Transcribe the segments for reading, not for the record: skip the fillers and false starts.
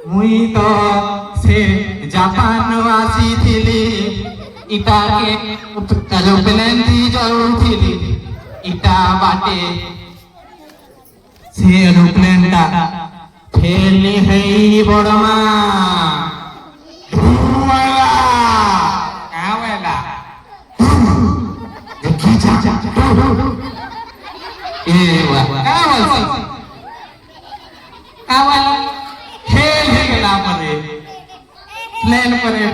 मुई तो से जापान आसी थिली इटा के एरोप्लेन दी जाउथिली इटा बाटे से एरोप्लेन ता फेली है बड़मा धुवाला कावेला देखी जा ए वा कावेला फेल हे गेला परे प्लेन परे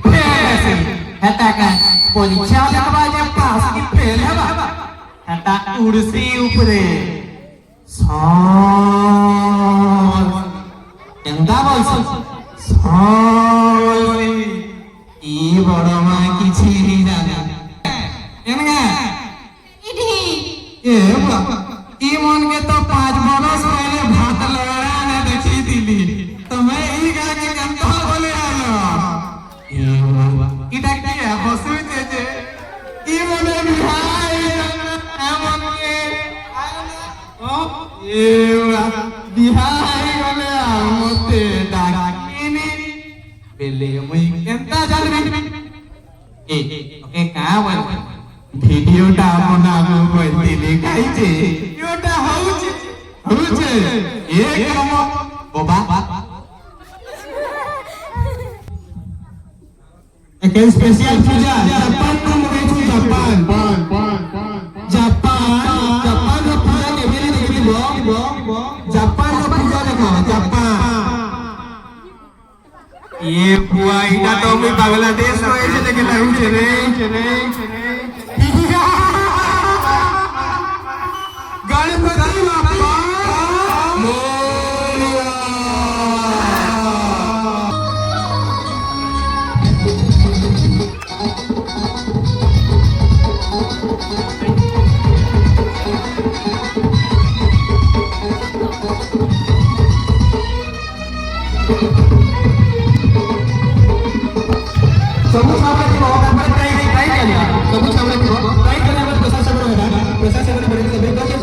फेल असेल हता का परीक्षा लगवा जे पास की फेल है बाबा हता उड़सी ऊपरे सॉल एंदा बोलस सॉल ई बड़मा किछि ही जाने एनगा इडी ए बाबा ई मन के तो 5 बरस पहले भात लड़ा ने देखी दिली तो मैं ई गा के कंता बोले आयो ए बाबा इटा के हसु जे ई मने बिहाई हमन के ओ ए बाबा बिहाई गले मते डाकिनी बेले मुई केंता जानबी ए ओके का बोल वीडियो टा बनाबो बोलती काई छे योटा होउछे एक नम बाबा एक स्पेशल पूजा जापान को मगे छु जापान जापान रो पूजा के मेरे देखबी जापान रो पूजा देखो जापान ये बुआ इटा तो मैं बांग्लादेश रो ऐसे देखे लाउ छे रे गणपति बाप्पा मोरया सबू सामने की बहुत हमारे ट्राई किया सबू सामने की बहुत ट्राई करने में प्रसाद से बड़ा है प्रसाद से बड़े से बेटा के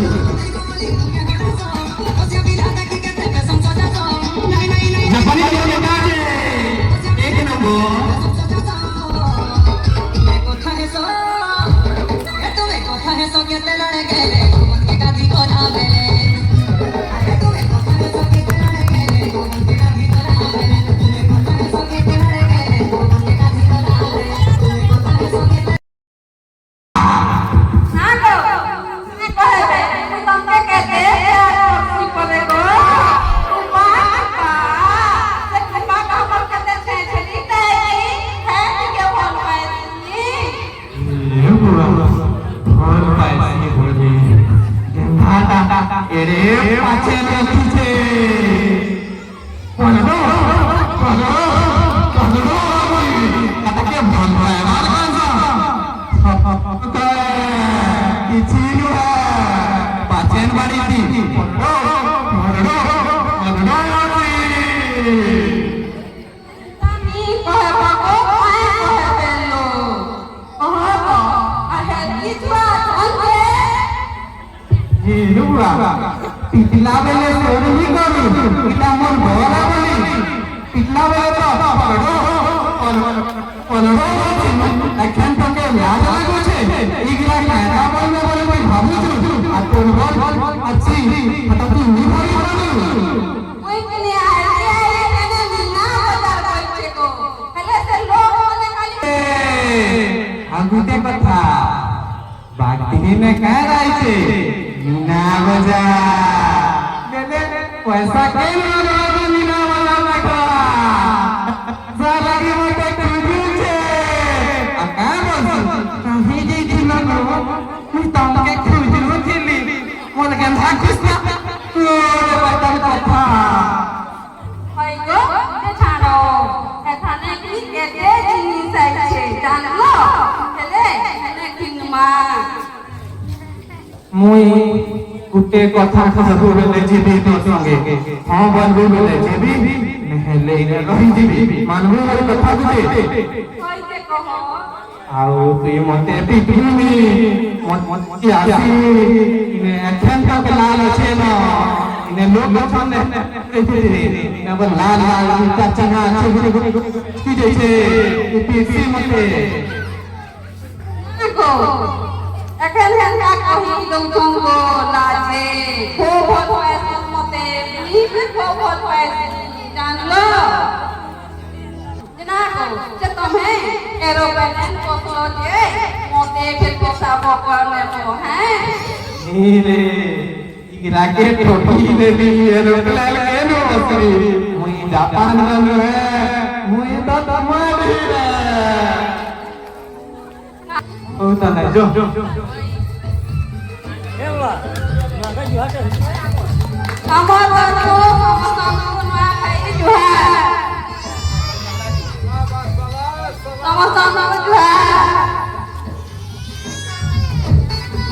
जापानी के बेटा के एक नंबर কথা है सो के ते लड़े गेले मन के गादी को ना बेले अरे तुम्हें কথা है सो के ते लड़े गेले मन के गादी को ना बेले तुम्हें কথা है सो के ते लड़े गेले मन के गादी को ना बेले तुम्हें কথা है सो के हां तो मैं कहबे तू तुमके कहते कुर्सी पले को तू पापा से पापा का हमर कहते छे छली तेरी है के बोल पाई ये बुआ और पैसे बोले घाटा एरे पाछे देखी छे कनो कता के भन पाए मार कांसा किछि नुआ पाछेन बाड़ी थी तनी कहबा को आए कहबेलो कहबा आहे किछवा जानबे ये नुआ पिटला बेले सोरी ही करू पिटला मोर भोला बोली पिटला बेले तो এখন তোকে লাজ লাগুছে ইগলা কেনা বলবে বলে মই ভাবুছু আর তোর বল আছি হঠাৎ নি ভরি পানি ওই কিনে আইডিয়া এনে না বাজার করছে গো হলে সে লোক মনে খালি আগুতে কথা বাগদিনে নে কহ রাইছে मीना बजा बेले पैसा के ना मीना वाला लगा মুই গুটে কথা কহবু বেলে জিবি তো সঙ্গে হ্যাঁ বলবু বেলে জিবি নহলে ইনে রহি জিবি মানবু মোর কথা গুটে কইতে কহ আউ তুই মতে পিটুনি মত আসি ইনে এখন তো লাল আছে না ইনে লোক সামনে ইনে বল লাল লাল তা চাঙা আছে গুটি গুটি কি যাইছে পিসি মতে দেখো এখন হেনকা কহি দৌছং গো লাজে খো ভল পাইছ মতে বিলিভ খো ভল পাইছ জানলো না গো যে তুমি এরোপ্লেন পছন্দ যে মতে ফির পোষাব করনে তো হ্যাঁ नीरे इराके ठोकी ले ली एरोप्लेन केनो असली मुई जापान गलो है मुई तो तुम्हारी रे ओ तना जो আমার বাড়ি সমস্ত খাই জুহা সমস্ত জুহা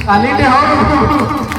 काली ने हो